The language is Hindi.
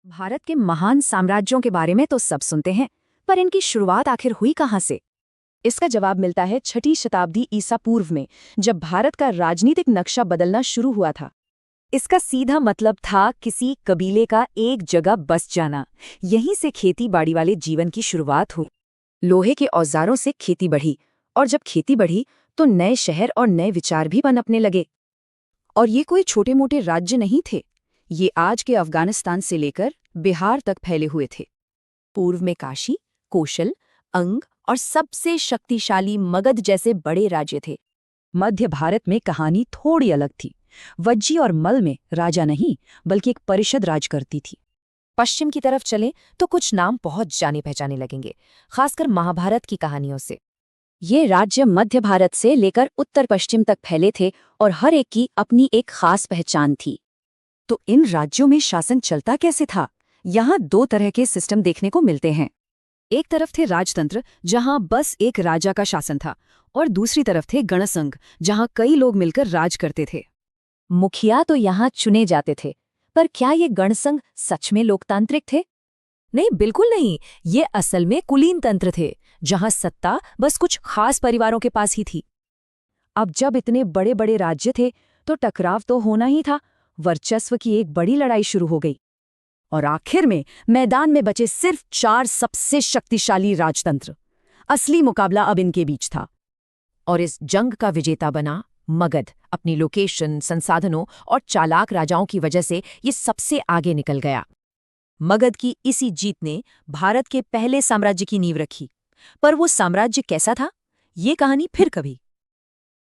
भारत के महान साम्राज्यों के बारे में तो सब सुनते हैं, पर इनकी शुरुआत आखिर हुई कहाँ से? इसका जवाब मिलता है 6ठी शताब्दी ईसा पूर्व में, जब भारत का राजनीतिक नक्शा बदलना शुरू हुआ था। इसका सीधा मतलब था किसी कबीले का एक जगह बस जाना। यहीं से खेती बाड़ी वाले जीवन की शुरुआत हुई। लोहे के औजारों से खेती बढ़ी, और जब खेती बढ़ी तो नए शहर और नए विचार भी पनपने लगे। और ये कोई छोटे मोटे राज्य नहीं थे। ये आज के अफगानिस्तान से लेकर बिहार तक फैले हुए थे। पूर्व में काशी, कौशल, अंग और सबसे शक्तिशाली मगध जैसे बड़े राज्य थे। मध्य भारत में कहानी थोड़ी अलग थी। वज्जी और मल में राजा नहीं, बल्कि एक परिषद राज करती थी। पश्चिम की तरफ चलें तो कुछ नाम बहुत जाने पहचाने लगेंगे, खासकर महाभारत की कहानियों से। ये राज्य मध्य भारत से लेकर उत्तर पश्चिम तक फैले थे और हर एक की अपनी एक खास पहचान थी। तो इन राज्यों में शासन चलता कैसे था? यहाँ दो तरह के सिस्टम देखने को मिलते हैं। एक तरफ थे राजतंत्र, जहाँ बस एक राजा का शासन था, और दूसरी तरफ थे गणसंघ, जहाँ कई लोग मिलकर राज करते थे। मुखिया तो यहाँ चुने जाते थे, पर क्या ये गणसंघ सच में लोकतांत्रिक थे? नहीं, बिल्कुल नहीं। ये असल में कुलीन तंत्र थे, जहाँ सत्ता बस कुछ खास परिवारों के पास ही थी। अब जब इतने बड़े बड़े राज्य थे, तो टकराव तो होना ही था। वर्चस्व की एक बड़ी लड़ाई शुरू हो गई, और आखिर में मैदान में बचे सिर्फ 4 सबसे शक्तिशाली राजतंत्र। असली मुकाबला अब इनके बीच था, और इस जंग का विजेता बना मगध। अपनी लोकेशन, संसाधनों और चालाक राजाओं की वजह से ये सबसे आगे निकल गया। मगध की इसी जीत ने भारत के पहले साम्राज्य की नींव रखी। पर वो साम्राज्य कैसा था, ये कहानी फिर कभी।